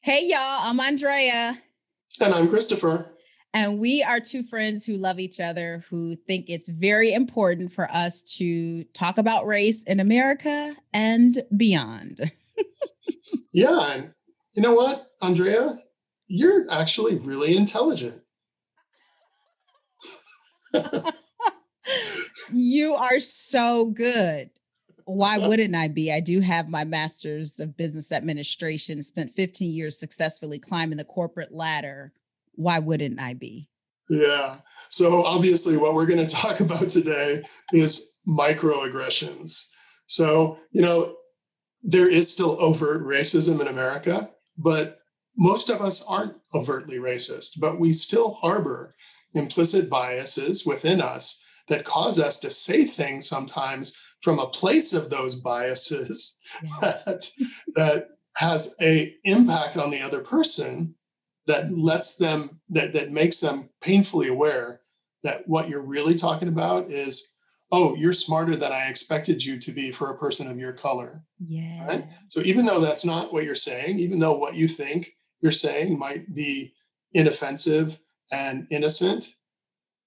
Hey, y'all, I'm Andrea. And I'm Christopher. And we are two friends who love each other, who think it's very important for us to talk about race in America and beyond. Yeah, and you know what, Andrea? You're actually really intelligent. You are so good. Why wouldn't I be? I do have my master's of business administration, spent 15 years successfully climbing the corporate ladder. Why wouldn't I be? Yeah. So obviously what we're going to talk about today is microaggressions. So, there is still overt racism in America, but most of us aren't overtly racist, but we still harbor implicit biases within us that cause us to say things sometimes from a place of those biases that has a impact on the other person that that makes them painfully aware that what you're really talking about is, oh, you're smarter than I expected you to be for a person of your color. Yeah. Right? So even though that's not what you're saying, even though what you think you're saying might be inoffensive and innocent,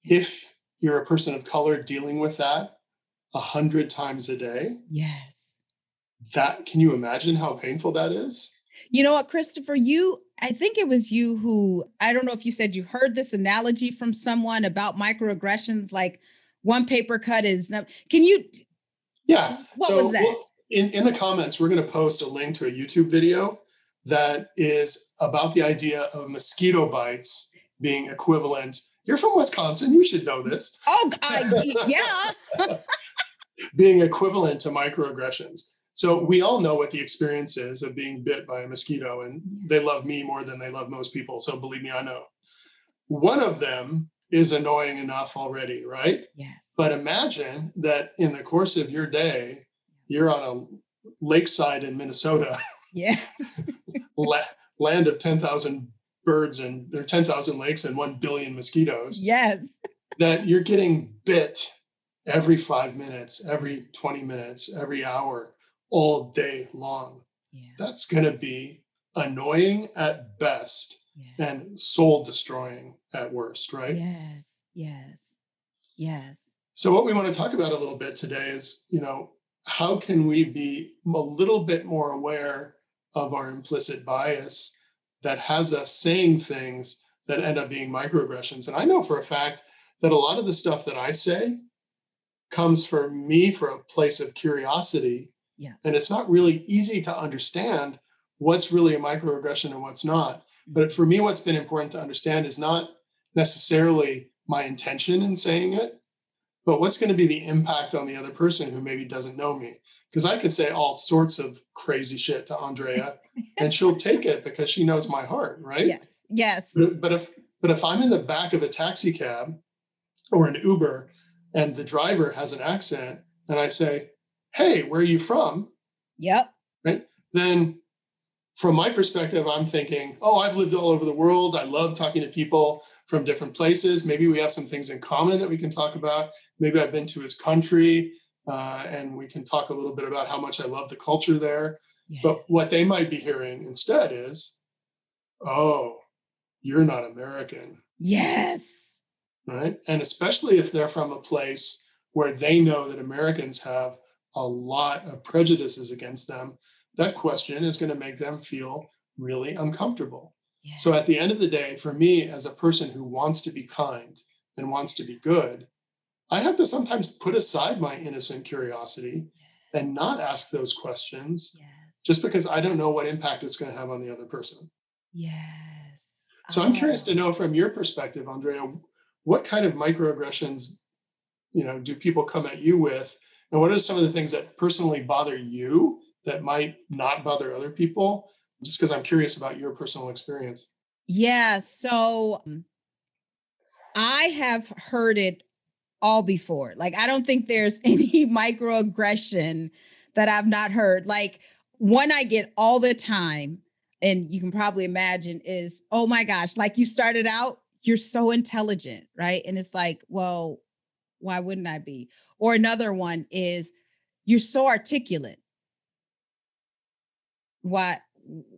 if you're a person of color dealing with that 100 times a day, yes, can you imagine how painful that is? You know what, Christopher, I think it was you who, I don't know if you said you heard this analogy from someone about microaggressions, like one paper cut is, can you? Yeah. What was that? In the comments, we're going to post a link to a YouTube video that is about the idea of mosquito bites being equivalent. You're from Wisconsin. You should know this. Oh, yeah. Being equivalent to microaggressions. So we all know what the experience is of being bit by a mosquito, and they love me more than they love most people. So believe me, I know. One of them is annoying enough already, right? Yes. But imagine that in the course of your day, you're on a lakeside in Minnesota. Yeah. Land of 10,000 birds or 10,000 lakes and 1 billion mosquitoes. Yes. That you're getting bit every 5 minutes, every 20 minutes, every hour, all day long. Yeah. That's going to be annoying at best and soul destroying at worst, right? Yes, yes, yes. So what we want to talk about a little bit today is, how can we be a little bit more aware of our implicit bias that has us saying things that end up being microaggressions? And I know for a fact that a lot of the stuff that I say comes from me for a place of curiosity. Yeah. And it's not really easy to understand what's really a microaggression and what's not. But for me, what's been important to understand is not necessarily my intention in saying it, but what's going to be the impact on the other person who maybe doesn't know me. Because I could say all sorts of crazy shit to Andrea and she'll take it because she knows my heart, right? Yes, yes. But if I'm in the back of a taxi cab or an Uber and the driver has an accent and I say, hey, where are you from? Yep. Right? Then from my perspective, I'm thinking, oh, I've lived all over the world. I love talking to people from different places. Maybe we have some things in common that we can talk about. Maybe I've been to his country and we can talk a little bit about how much I love the culture there. Yeah. But what they might be hearing instead is, oh, you're not American. Yes. Right. And especially if they're from a place where they know that Americans have a lot of prejudices against them, that question is going to make them feel really uncomfortable. Yeah. So at the end of the day, for me, as a person who wants to be kind and wants to be good, I have to sometimes put aside my innocent curiosity and not ask those questions just because I don't know what impact it's going to have on the other person. Yes. So I'm curious to know from your perspective, Andrea, what kind of microaggressions, do people come at you with? And what are some of the things that personally bother you that might not bother other people? Just because I'm curious about your personal experience. Yeah. So I have heard it all before. Like, I don't think there's any microaggression that I've not heard. Like, one I get all the time, and you can probably imagine, is, oh my gosh, like you started out, you're so intelligent, right? And it's like, well, why wouldn't I be? Or another one is, you're so articulate. Why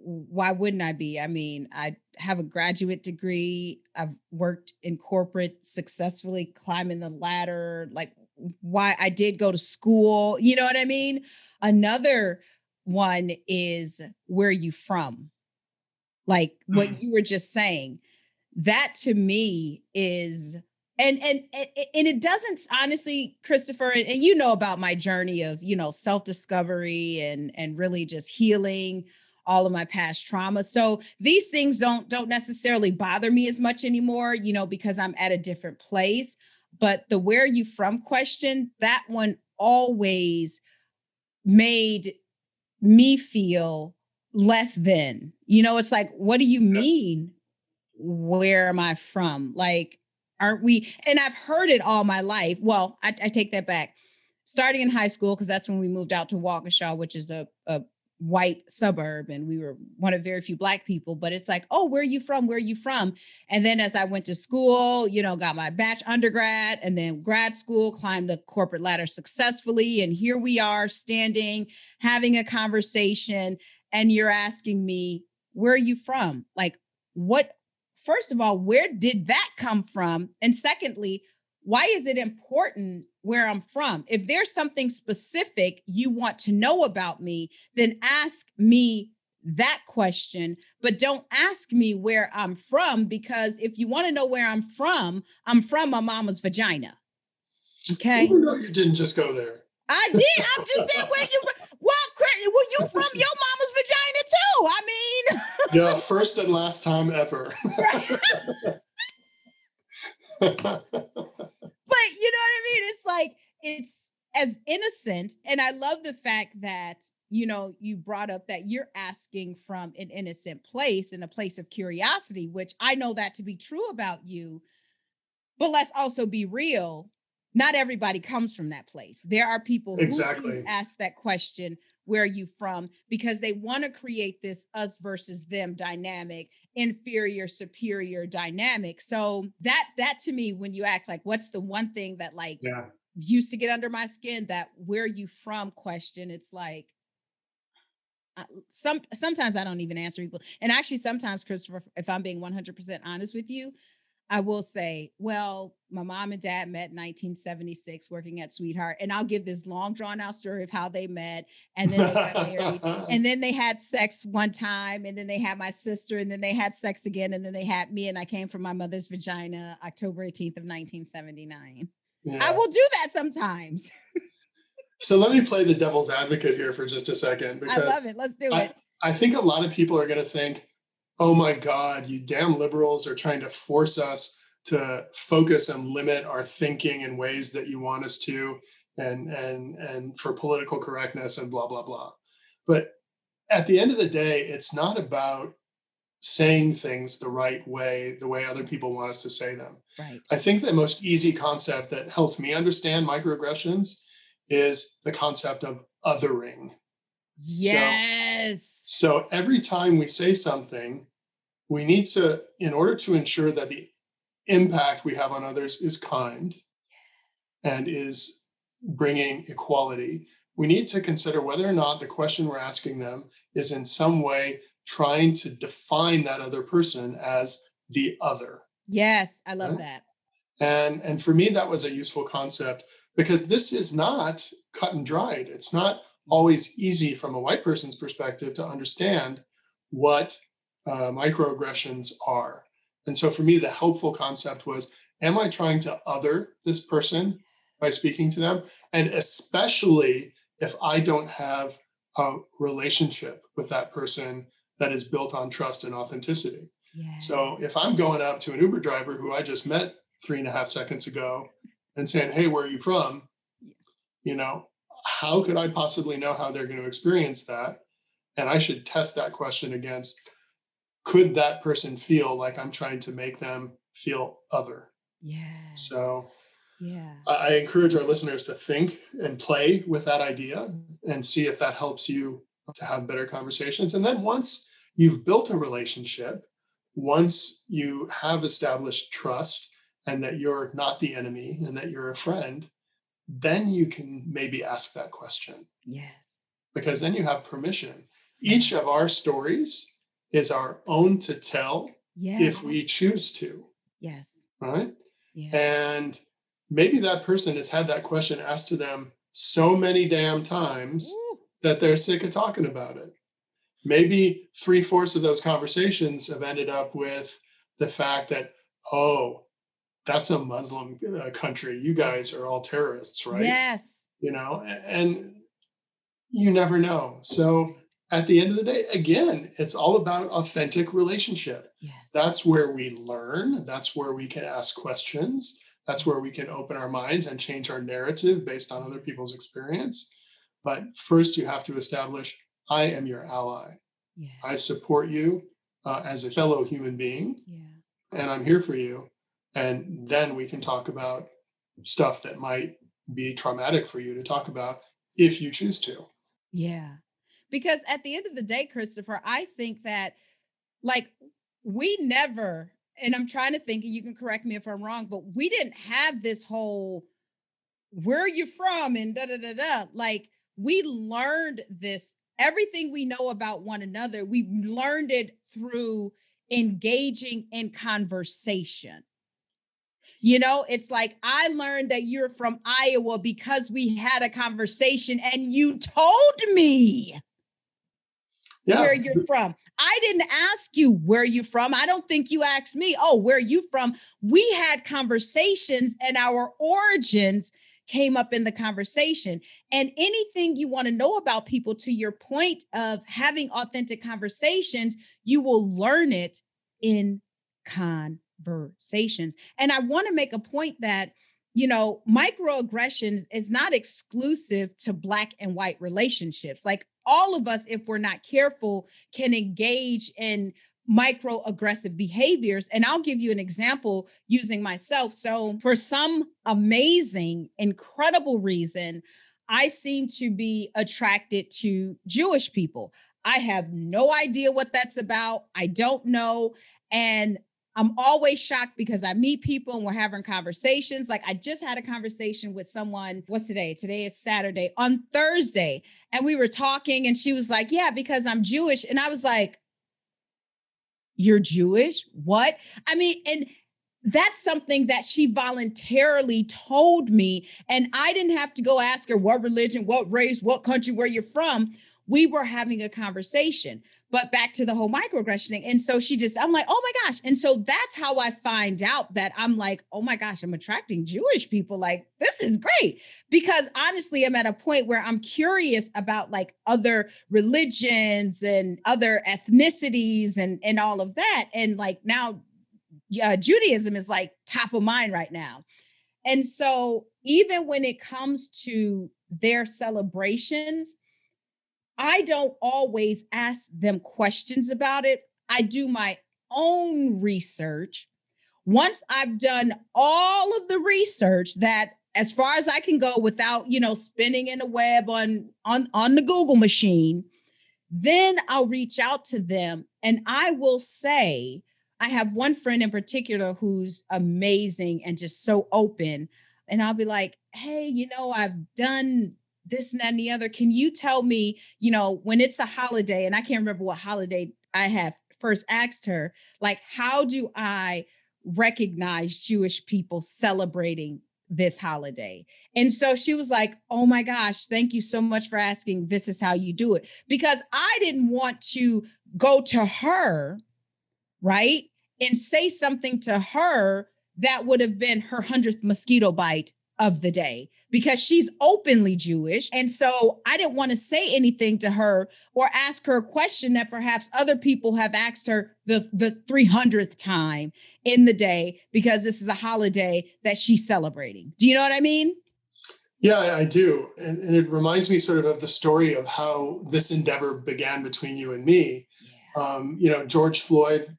why wouldn't I be? I mean, I have a graduate degree. I've worked in corporate successfully, climbing the ladder. Like, why I did go to school. You know what I mean? Another one is, where are you from? Like what Mm. you were just saying. That to me is, and it doesn't, honestly, Christopher, and you know about my journey of, self-discovery and really just healing all of my past trauma. So these things don't necessarily bother me as much anymore, because I'm at a different place. But the where are you from question, that one always made me feel less than. It's like, what do you Yes. mean? Where am I from? Like, aren't we? And I've heard it all my life. Well, I take that back. Starting in high school, because that's when we moved out to Waukesha, which is a white suburb, and we were one of very few Black people. But it's like, oh, where are you from? Where are you from? And then as I went to school, got my undergrad, and then grad school, climbed the corporate ladder successfully. And here we are standing, having a conversation, and you're asking me, where are you from? Like, what? First of all, where did that come from? And secondly, why is it important where I'm from? If there's something specific you want to know about me, then ask me that question, but don't ask me where I'm from, because if you want to know where I'm from my mama's vagina. Oh, Okay. no, you didn't just go there. I did. I'm just saying, where you, well, were you from your mama's vagina too? I mean, Yeah, first and last time ever. but you know what I mean? It's like, it's as innocent. And I love the fact that, you brought up that you're asking from an innocent place and a place of curiosity, which I know that to be true about you. But let's also be real. Not everybody comes from that place. There are people who do Exactly. ask that question, where are you from? Because they want to create this us versus them dynamic, inferior, superior dynamic. So that to me, when you ask, like, what's the one thing that, like, Yeah. used to get under my skin, that where are you from question, it's like, sometimes I don't even answer people. And actually, sometimes, Christopher, if I'm being 100% honest with you, I will say, well, my mom and dad met in 1976 working at Sweetheart. And I'll give this long drawn out story of how they met. And then they got married. And then they had sex one time. And then they had my sister. And then they had sex again. And then they had me. And I came from my mother's vagina October 18th of 1979. I Yeah. will do that sometimes. So let me play the devil's advocate here for just a second, I because love it. Let's do I, it. I think a lot of people are going to think, oh my God, you damn liberals are trying to force us to focus and limit our thinking in ways that you want us to, and for political correctness and blah, blah, blah. But at the end of the day, it's not about saying things the right way, the way other people want us to say them. Right. I think the most easy concept that helps me understand microaggressions is the concept of othering. So, Yes. so every time we say something, we need to, in order to ensure that the impact we have on others is kind and is bringing equality, we need to consider whether or not the question we're asking them is in some way trying to define that other person as the other. Yes. I love Right? that. And for me, that was a useful concept, because this is not cut and dried. It's not always easy from a white person's perspective to understand what microaggressions are. And so for me, the helpful concept was, am I trying to other this person by speaking to them? And especially if I don't have a relationship with that person that is built on trust and authenticity. Yeah. So if I'm going up to an Uber driver who I just met 3.5 seconds ago and saying, hey, where are you from? You know, how could I possibly know how they're going to experience that? And I should test that question against, could that person feel like I'm trying to make them feel other? Yes. So Yeah. I encourage our listeners to think and play with that idea and see if that helps you to have better conversations. And then once you've built a relationship, once you have established trust and that you're not the enemy and that you're a friend, then you can maybe ask that question, Yes. because then you have permission. Each of our stories is our own to tell Yes. if we choose to, Yes. right? Yeah. And maybe that person has had that question asked to them so many damn times Ooh. that they're sick of talking about it. Maybe 3/4 of those conversations have ended up with the fact that, oh, that's a Muslim country. You guys are all terrorists, right? Yes. And you never know. So at the end of the day, again, it's all about authentic relationship. Yes. That's where we learn. That's where we can ask questions. That's where we can open our minds and change our narrative based on other people's experience. But first, you have to establish, I am your ally. Yeah. I support you as a fellow human being, Yeah. and I'm here for you. And then we can talk about stuff that might be traumatic for you to talk about if you choose to. Yeah. Because at the end of the day, Christopher, I think that like we never, and I'm trying to think, and you can correct me if I'm wrong, but we didn't have this whole where are you from and da da da da. Like we learned this, everything we know about one another, we learned it through engaging in conversation. It's like I learned that you're from Iowa because we had a conversation and you told me where Yeah. you're from. I didn't ask you where you're from. I don't think you asked me, oh, where are you from? We had conversations and our origins came up in the conversation. And anything you want to know about people, to your point of having authentic conversations, you will learn it in conversations. And I want to make a point that microaggressions is not exclusive to Black and white relationships. Like all of us, if we're not careful, can engage in microaggressive behaviors. And I'll give you an example using myself. So, for some amazing, incredible reason, I seem to be attracted to Jewish people. I have no idea what that's about. I don't know. And I'm always shocked because I meet people and we're having conversations. Like I just had a conversation with someone. What's today? Today is Saturday. On Thursday. And we were talking and she was like, yeah, because I'm Jewish. And I was like, you're Jewish? What? I mean, and that's something that she voluntarily told me. And I didn't have to go ask her what religion, what race, what country, where you're from. We were having a conversation. But back to the whole microaggression thing. And so I'm like, oh my gosh. And so that's how I find out that I'm like, oh my gosh, I'm attracting Jewish people. Like, this is great. Because honestly, I'm at a point where I'm curious about like other religions and other ethnicities and all of that. And like now, Judaism is like top of mind right now. And so even when it comes to their celebrations, I don't always ask them questions about it. I do my own research. Once I've done all of the research that as far as I can go without, spinning in a web on the Google machine, then I'll reach out to them and I will say, I have one friend in particular who's amazing and just so open. And I'll be like, hey, I've done this and that and the other. Can you tell me, when it's a holiday, and I can't remember what holiday I have first asked her, like, how do I recognize Jewish people celebrating this holiday? And so she was like, oh my gosh, thank you so much for asking. This is how you do it. Because I didn't want to go to her, right, and say something to her that would have been her 100th mosquito bite of the day, because she's openly Jewish. And so I didn't want to say anything to her or ask her a question that perhaps other people have asked her the 300th time in the day, because this is a holiday that she's celebrating. Do you know what I mean? Yeah, I do. And it reminds me sort of the story of how this endeavor began between you and me. Yeah. George Floyd,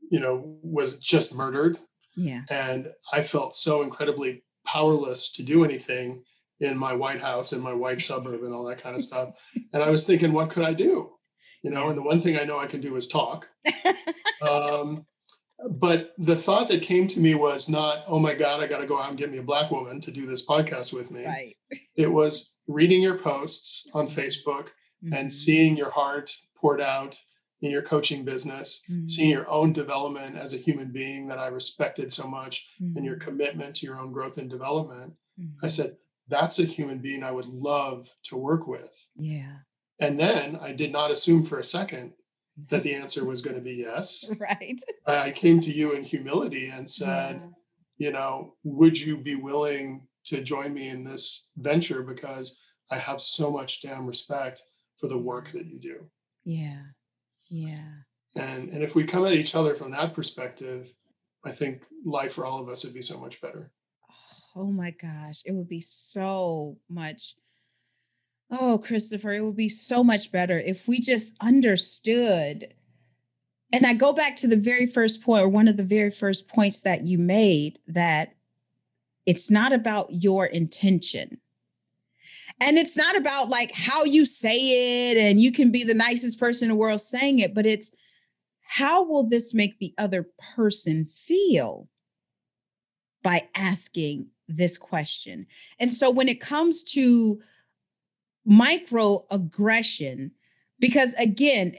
was just murdered. Yeah. And I felt so incredibly powerless to do anything in my white house, in my white suburb, and all that kind of stuff. And I was thinking, what could I do? Yeah. And the one thing I know I can do is talk. But the thought that came to me was not, oh my God, I got to go out and get me a Black woman to do this podcast with me. Right. It was reading your posts on Facebook and seeing your heart poured out in your coaching business, seeing your own development as a human being that I respected so much, and your commitment to your own growth and development, I said, that's a human being I would love to work with. Yeah. And then I did not assume for a second that the answer was going to be yes. Right. I came to you in humility and said, would you be willing to join me in this venture? Because I have so much damn respect for the work that you do. Yeah. Yeah. And if we come at each other from that perspective, I think life for all of us would be so much better. Oh my gosh. It would be so much. Oh, Christopher, it would be so much better if we just understood. And I go back to the very first point, or one of the very first points that you made, that it's not about your intention. And it's not about like how you say it, and you can be the nicest person in the world saying it, but it's how will this make the other person feel by asking this question? And so when it comes to microaggression, because again,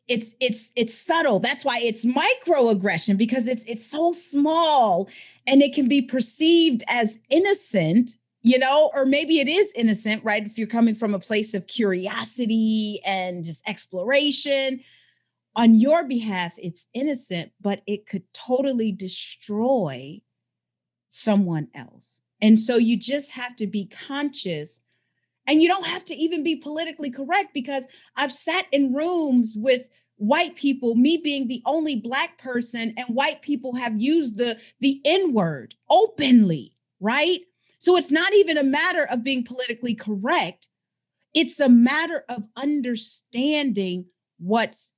it's subtle. That's why it's microaggression, because it's so small and it can be perceived as innocent, or maybe it is innocent, right? If you're coming from a place of curiosity and just exploration. On your behalf, it's innocent, but it could totally destroy someone else. And so you just have to be conscious. And you don't have to even be politically correct, because I've sat in rooms with white people, me being the only Black person, and white people have used the N-word openly, right? So it's not even a matter of being politically correct. It's a matter of understanding what's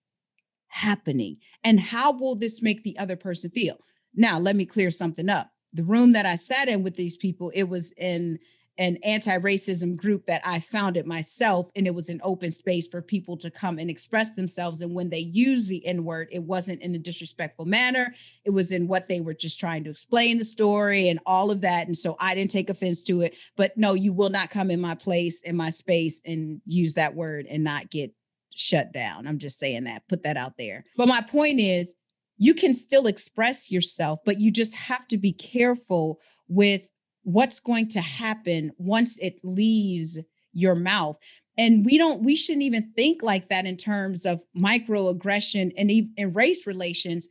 happening and how will this make the other person feel. Now, let me clear something up. The room that I sat in with these people, it was in an anti-racism group that I founded myself, and it was an open space for people to come and express themselves. And when they used the N-word, it wasn't in a disrespectful manner. It was in what they were just trying to explain the story and all of that. And so I didn't take offense to it. But no, you will not come in my place, in my space, and use that word and not get shut down. I'm just saying that, put that out there. But my point is, you can still express yourself, but you just have to be careful with what's going to happen once it leaves your mouth. And we shouldn't even think like that in terms of microaggression and in race relations.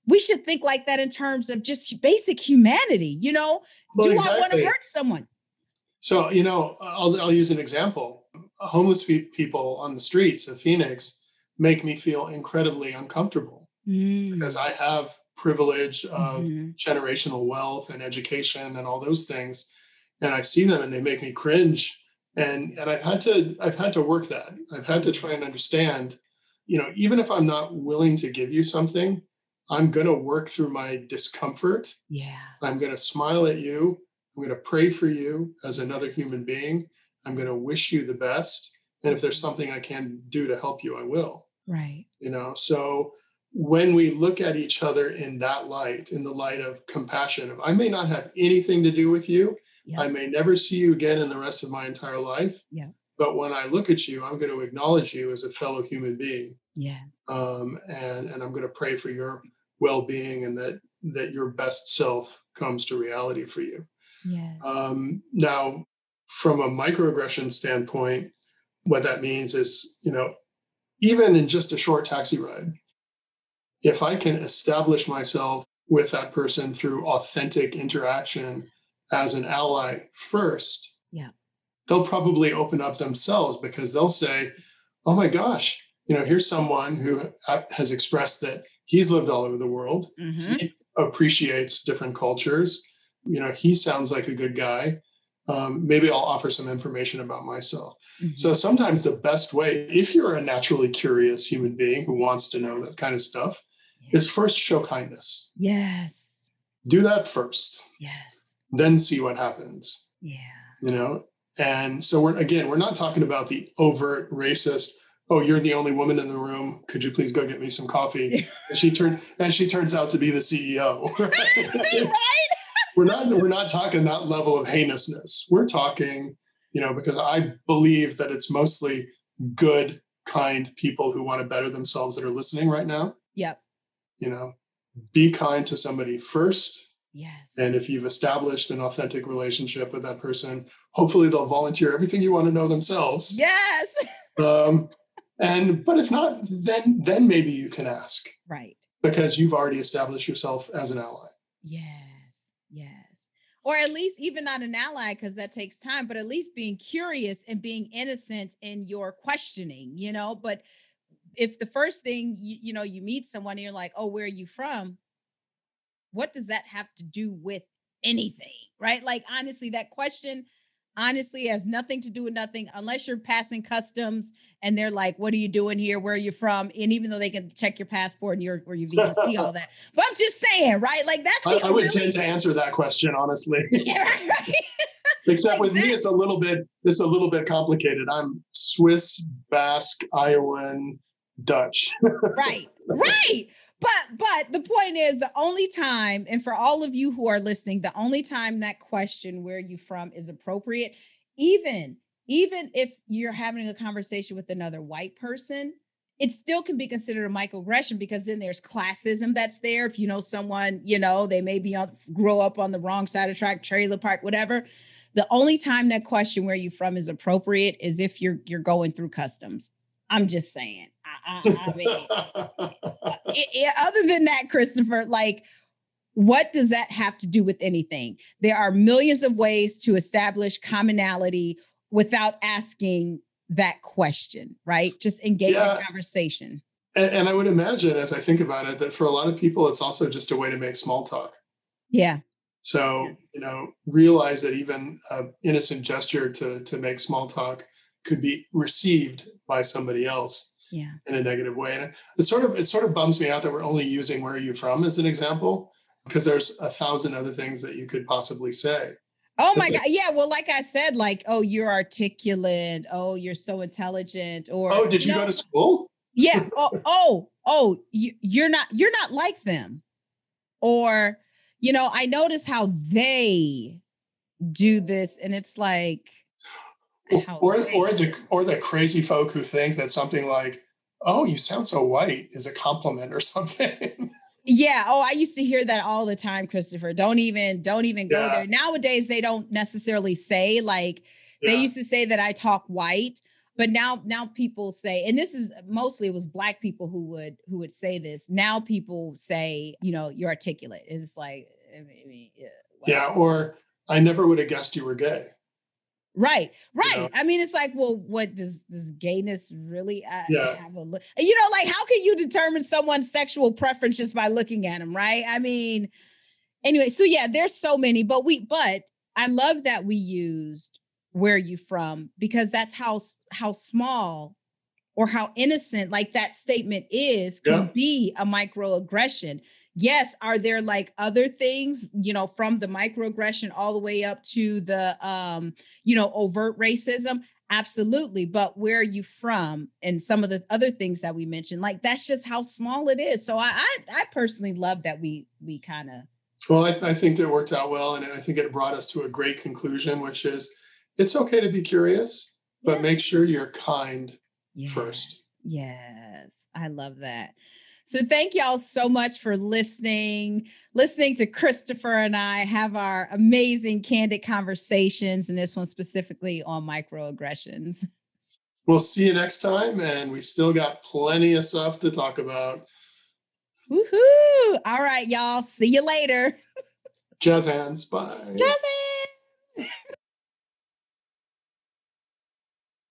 We should think like that in terms of just basic humanity. Well, do exactly. I want to hurt someone? So, I'll use an example. Homeless people on the streets of Phoenix make me feel incredibly uncomfortable because I have privilege of generational wealth and education and all those things. And I see them and they make me cringe. And I've had to work that. I've had to try and understand, even if I'm not willing to give you something, I'm going to work through my discomfort. Yeah. I'm going to smile at you. I'm going to pray for you as another human being. I'm going to wish you the best. And if there's something I can do to help you, I will. Right. So when we look at each other in that light, in the light of compassion, I may not have anything to do with you. Yep. I may never see you again in the rest of my entire life. Yeah. But when I look at you, I'm going to acknowledge you as a fellow human being. Yes. And I'm going to pray for your well-being and that your best self comes to reality for you. Yeah. Now, from a microaggression standpoint, what that means is, even in just a short taxi ride, if I can establish myself with that person through authentic interaction as an ally first, they'll probably open up themselves, because they'll say, oh my gosh, here's someone who has expressed that he's lived all over the world. Mm-hmm. He appreciates different cultures. He sounds like a good guy. Maybe I'll offer some information about myself. Mm-hmm. So sometimes the best way, if you're a naturally curious human being who wants to know that kind of stuff, is first show kindness. Yes. Do that first. Yes. Then see what happens. Yeah. And so we're not talking about the overt racist, oh, you're the only woman in the room, could you please go get me some coffee? And she turns out to be the CEO. Right? We're not talking that level of heinousness. We're talking, because I believe that it's mostly good kind people who want to better themselves that are listening right now. Yep. Be kind to somebody first. Yes. And if you've established an authentic relationship with that person, hopefully they'll volunteer everything you want to know themselves. Yes. But if not, then maybe you can ask. Right. Because you've already established yourself as an ally. Yes. Or at least even not an ally, because that takes time, but at least being curious and being innocent in your questioning, but if the first thing, you meet someone and you're like, oh, where are you from? What does that have to do with anything? Right? Like, honestly, that question has nothing to do with nothing unless you're passing customs and they're like, what are you doing here? Where are you from? And even though they can check your passport and your visa, see all that. But I'm just saying, right? Like, that's I would tend to answer that question, honestly. Yeah, right. Except with me, it's a little bit complicated. I'm Swiss, Basque, Iowan, Dutch. Right. But the point is, the only time, and for all of you who are listening, the only time that question, where are you from, is appropriate, even if you're having a conversation with another white person, it still can be considered a microaggression, because then there's classism that's there. If someone, they may be grow up on the wrong side of the track, trailer park, whatever. The only time that question, where are you from, is appropriate is if you're going through customs. I'm just saying. I mean, other than that, Christopher, like, what does that have to do with anything? There are millions of ways to establish commonality without asking that question, right? Just engage in conversation. And I would imagine, as I think about it, that for a lot of people, it's also just a way to make small talk. Yeah. So, realize that even an innocent gesture to make small talk could be received by somebody else in a negative way. And it sort of bums me out that we're only using where are you from as an example, because there's 1,000 other things that you could possibly say. Oh my God. Yeah. Well, like I said, like, oh, you're articulate. Oh, you're so intelligent. Or, oh, did you go to school? Yeah. You're not like them. Or, I notice how they do this, and it's like, or the crazy folk who think that something like, oh, you sound so white, is a compliment or something. Yeah. Oh, I used to hear that all the time, Christopher. Don't even go there. Nowadays, they don't necessarily say, like, they used to say that I talk white, but now people say, and this is mostly, it was Black people who would say this. Now people say, you're articulate. It's like, or I never would have guessed you were gay. Right. I mean, it's like, well, what does gayness really have a look? Like, how can you determine someone's sexual preference just by looking at them, right? I mean, anyway, so there's so many, but I love that we used where are you from, because that's how small or how innocent, like, that statement can be a microaggression. Yes. Are there like other things, from the microaggression all the way up to the, overt racism? Absolutely. But where are you from? And some of the other things that we mentioned, like, that's just how small it is. So I personally love that we kind of. Well, I think that worked out well. And I think it brought us to a great conclusion, which is it's okay to be curious, but make sure you're kind first. Yes. I love that. So thank y'all so much for listening to Christopher and I have our amazing candid conversations, and this one specifically on microaggressions. We'll see you next time, and we still got plenty of stuff to talk about. Woohoo! All right, y'all. See you later. Jazz hands. Bye. Jazz hands.